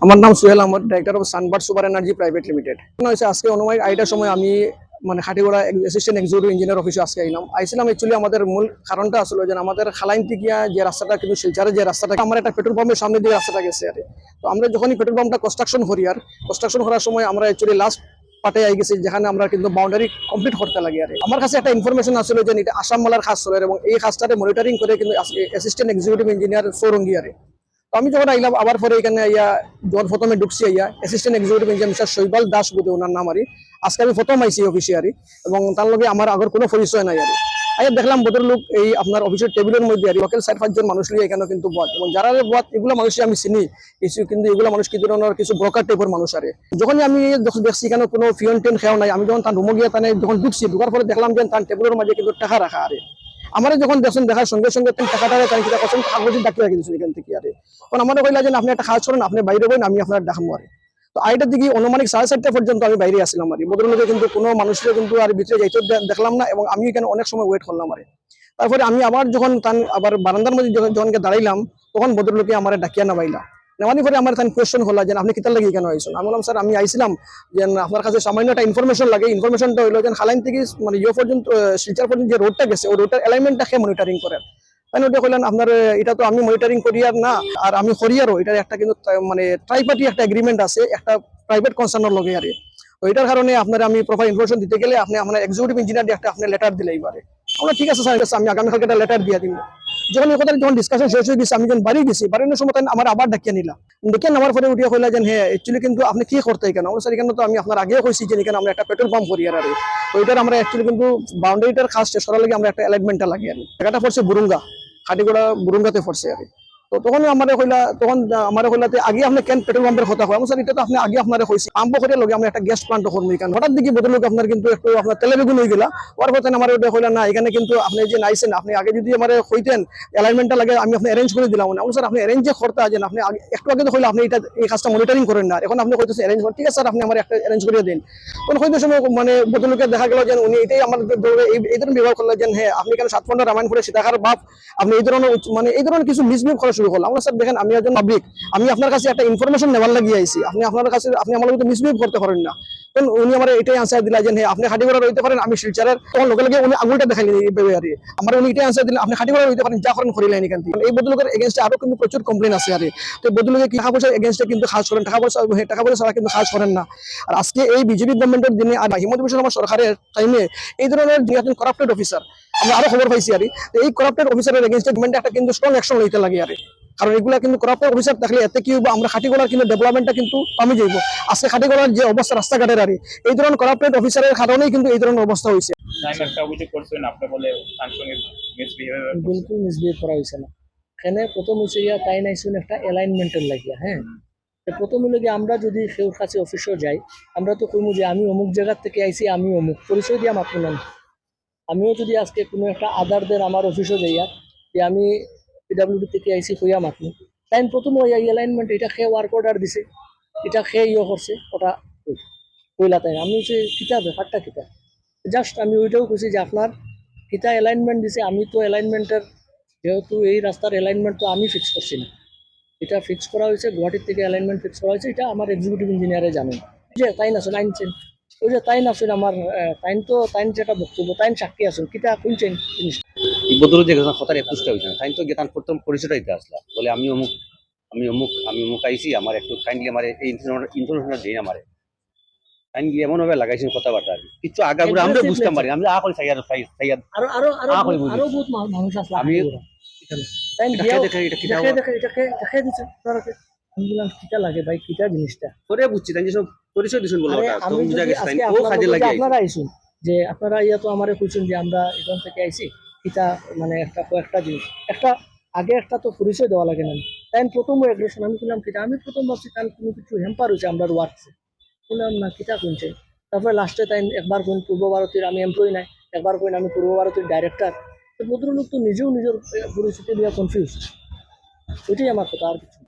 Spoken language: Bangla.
আমার নাম Sohel Ahmad, director of Sunbird super energy private limited. হয়েছে আজকে অনুমানিক 8টার সময় আমি মানে খাটিগড়া অ্যাসিস্ট্যান্ট এক্সিকিউটিভ ইঞ্জিনিয়ার অফিসে আজকে আইছিলাম। অ্যাকচুয়ালি আমাদের মূল কারণটা আসলে যে আমাদের খালাইন থেকে যে রাস্তাটা কিন্তু শিলচারের যে রাস্তাটা, আমার একটা পেট্রোল পাম্পের সামনে দিয়ে রাস্তাটা গেছে আর তো আমরা যখনই পেট্রোল পাম্পটা কনস্ট্রাকশন করার সময় আমরা অ্যাকচুয়ালি লাস্ট পাটে আই গেছি, যেখানে আমরা কিন্তু বাউন্ডারি কমপ্লিট করতে লাগে আর আমার কাছে একটা ইনফরমেশন আসলে যে এটা আসাম মালার খাস চলে এবং এই খাসটারে মনিটরিং করে কিন্তু অ্যাসিস্ট্যান্ট এক্সিকিউটিভ ইঞ্জিনিয়ার ফোরঙ্গি আর তো আমি যখন আইলাম আবার পরে এখানে যখন প্রথমে ঢুকছি অ্যাসিস্ট্যান্ট এক্সিকিউটিভ ইঞ্জিনিয়ার মিস্টার শৈবাল দাস বুধে ওনার নাম আজকে আমি প্রথম আইসি অফিসে এবং তার লগে আমার আগের কোনো পরিচয় নাই দেখলাম ভদ্রলোক এই আপনার অফিসের টেবিলের মধ্যে লোকাল 4-5 জন মানুষ নিয়ে এখানে কিন্তু বদ এবং যারা বদ এগুলো মানুষ আমি চিনি কিছু, কিন্তু এগুলো মানুষ কি ধরনের কিছু ব্রোকার টাইপের মানুষ যখনই আমি দেখছি এখানে কোনো ফিয়ন টেন খেয়াও নাই, আমি যখন তার রুমে গিয়ে যখন ঢুকার পরে দেখলাম যে তার টেবিলের মাঝে কিন্তু টাকা রাখা আমার যখন দেখছেন দেখার সঙ্গে সঙ্গে টাকাটা কাগজে ডাকিয়ে রাখি দিচ্ছেন এখান থেকে কারণ আমার কইলা যে আপনি একটা কাজ করেন, আপনি বাইরে বইন, আমি আপনার ডাকবো তো আইটার দিকে অনুমানিক 4:30 পর্যন্ত আমি বাইরে আসলাম ভদ্রলোকে কিন্তু কোনো মানুষের কিন্তু আর ভিতরে যাইতে দেখলাম না এবং আমি এখানে অনেক সময় ওয়েট করলাম তারপরে আমি আবার যখন আবার বারান্দার মধ্যে যখন দাঁড়াইলাম তখন ভদ্রলোকে আমার ডাকিয়া নামাইলা নেওয়ানি পরে আমার কোয়েশ্চন হলো যে আপনি কিতার লাগে কেন আইসুন। আমি বললাম স্যার আমি আইছিলাম যে আপনার কাছে সামান্য একটা ইনফরমেশন লাগে। ইনফরমেশনটা হইলো যে খালাইন থেকে মানে পর্যন্ত শিলচর পর্যন্ত যে রোডটা গেছে ওই রোডটার অ্যালাইনমেন্টটা খেয়ে মনিটরিং করেন। তাই ওটা কইলেন আপনার এটা তো আমি মনিটরিং করি আর না, আর আমি করিয়ারও এটার একটা কিন্তু মানে ট্রাইপার্টি একটা এগ্রিমেন্ট আছে একটা প্রাইভেট কনসার্নের লগে তো এটার কারণে আপনার আমি প্রপার ইনফরমেশন দিতে গেলে আপনি আমার এক্সিকিউটিভ ইঞ্জিনিয়ার একটা আপনি লেটার দিলে এবারে আমরা ঠিক আছে স্যার আমি আগামীকালকে একটা লেটার দিয়ে দিব। যখন কথা যখন ডিসকাশন শেষ হয়ে গেছে আমি যখন বাড়ি গেছি, বাড়ির সময় আমার আবার ডাকিয়ে নিলাম। ডেকে নেওয়ার পরে উঠিয়ে কইলা যে হ্যাঁ অ্যাকচুয়ালি কিন্তু আপনি কি করতে কেন স্যার, এখানে তো আমি আপনার আগেও কইছি যে এখানে আমরা একটা পেট্রোল পাম্প করি তো এটার আমরা অ্যাকচুয়ালি কিন্তু বাউন্ডারিটার খাস শেষ করার লাগে আমরা একটা অ্যালাইনমেন্টটা লাগি জায়গাটা পড়ছে বুরুঙ্গা, খাটিগোড়া বুরুঙ্গাতে পড়ছে তো তখন আমার কইলাতে আগে আপনি কেন পেট্রোল পাম্পের কথা হয় স্যার, এটা তো আপনি আগে আপনার কইছি পাম্প করে লগে আমরা একটা গ্যাস প্লান্ট করবো এখানে। হঠাৎ দিকে বদলোক আপনার কিন্তু একটু আপনার তেলেবেগুন হয়ে গেলা ওর কথা আমার ওটা কইলা না এখানে কিন্তু আপনি যে নাইছেন আপনি আগে যদি আমার কইতেন অ্যালাইনমেন্টটা লাগে আমি আপনি অ্যারেঞ্জ করে দিলাম না স্যার, আপনি অ্যারেঞ্জ যে করতে আছেন আপনি একটু আগে তো কইলে আপনি এটা এই কাজটা মনিটরিং করেন না, এখন আপনি কইতেছেন অ্যারেঞ্জ করেন, ঠিক আছে স্যার আপনি আমার একটা অ্যারেঞ্জ করে দিন। তখন হয়তো সময় মানে বদলোকে দেখা গেল যে উনি এটাই আমার এই ধরনের ব্যবহার করলেন যে হ্যাঁ আপনি কেন 7 ঘন্টা রামায়ণ করে সীতাকার বাপ আপনি এই ধরনের মানে এই ধরনের কিছু মিসবিহেভ করা শুরু করলাম। আমরা স্যার দেখেন আমি একজন পাবলিক, আমি আপনার কাছে একটা ইনফরমেশন নেওয়ার লাগিয়ে আইছি, আপনি আপনার কাছে আপনি আমার মধ্যে মিসবিহেভ করতে পারেন না। তখন উনি আমার এটাই আনসার দিলা যে হ্যাঁ আপনি খাটিগড়া রইতে পারেন আমি শিলচরের, তখন লগে লগে উনি আঙুলটা দেখাইলেন আমার উনি এটাই আনসার দিলেন আপনি খাটিগড়া রইতে পারেন যা করেন করিলেন এখান থেকে। এই বদলোকের এগেনস্টে আরো কিন্তু প্রচুর কমপ্লেন আছে তো বদলোকে টাকা পয়সার এগেনস্টে কিন্তু কাজ করেন, টাকা পয়সা ছাড়া কিন্তু কাজ করেন না। আর আজকে এই বিজেপি গভর্নমেন্টের দিনে আর হিমন্ত বিশ্ব শর্মা সরকারের টাইমে এই ধরনের যে একজন করাপ্টেড অফিসার আমরা আরো খবর পাইছি এই করাপ্টেড অফিসারের এগেনস্টে গভর্নমেন্ট একটা কিন্তু স্ট্রং অ্যাকশন লইতে লাগে কারণ এগুলা কিন্তু করাপ্টেড অফিসার থাকলে এতে কি আমরা খাটিগড়ার কিন্তু ডেভেলপমেন্টটা কিন্তু কমে যাইব। আজকে খাটিগড়ার যে অবস্থা রাস্তাঘাটের এই ধরনের করাপ্টেড অফিসারের কারণেই কিন্তু এই ধরনের অবস্থা হয়েছে। বিলকুল মিসবিহেভ করা হয়েছে না, এখানে প্রথম হচ্ছে তাই নাইছুন একটা অ্যালাইনমেন্টের লাগিয়া। হ্যাঁ প্রথম হলো গিয়ে আমরা যদি কেউ কাছে অফিসও যাই আমরা তো কইমু যে আমি অমুক জায়গার থেকে আইছি, আমি অমুক পরিচয় দিয়ে মাত্র না। আমিও যদি আজকে কোনো একটা আদারদের আমার অফিসও যাইয়া যে আমি পিডাব্লিউডি থেকে আইসি হইয়া মাত্র তাই প্রথম ওই অ্যালাইনমেন্ট এটা খেয়ে ওয়ার্ক অর্ডার দিছে, এটা খেয়ে করছে ওটা কইলা তাই আমি হচ্ছে কিতা ব্যাপারটা কিতা জাস্ট আমি ওইটাও কইছি যে আপনার কিতা অ্যালাইনমেন্ট দিছে, আমি তো অ্যালাইনমেন্টের যেহেতু এই রাস্তার অ্যালাইনমেন্ট তো আমি ফিক্স করছি না, এটা ফিক্স করা হয়েছে গুয়াহাটির থেকে অ্যালাইনমেন্ট ফিক্স করা হয়েছে, এটা আমার এক্সিকিউটিভ ইঞ্জিনিয়ারে জানেন যে তাই না লাইন চেন ওই যে তাই না আমার তাইন যেটা বক্তব্য তাইন সাক্ষী আসুন কিতা শুনছেন জিনিসটা বদল যে কথার 21টা হয়েছে তাই তো গেতান প্রথম পরিচয়টা দিতে আসলাম বলে আমি অমুক আইসি আমার একটু কাইন্ডলি আমার এই ইনফরমেশনটা দিন আমার কাইন্ডলি এমন ভাবে লাগাইছেন কথাবার্তা আর কিছু আগাগুলো আমরা বুঝতে পারি আমি আ করে সাইয়াদ আরো বহুত মানুষ আসলে আমি কিটা লাগে ভাই কিটা জিনিসটা পরে বুঝছি তাই সব পরিচয় দিছেন বলে আমি যদি আজকে আপনারা আইসুন যে আপনারা ইয়া তো আমারে কইছেন যে আমরা এখান থেকে আইছি কিটা মানে একটা কয়েকটা জিনিস একটা আগে একটা তো পরিচয় দেওয়া লাগে না। তাই প্রথম অ্যাগ্রেশন আমি বললাম কিটা আমি প্রথম ভাবছি তার কোনো কিছু হ্যাম্পার হয়েছে আমরা ওয়ার্কসে বললাম না কিটা শুনছে। তারপরে লাস্টে তাই একবার কোন পূর্ব ভারতের আমি এমপ্লয়ি নাই, একবার কোন আমি পূর্ব ভারতের ডাইরেক্টর। তো ভদ্রলোক তো নিজেও নিজের পরিস্থিতি নিয়ে কনফিউজ, ওইটাই আমার কথা আর কিছু।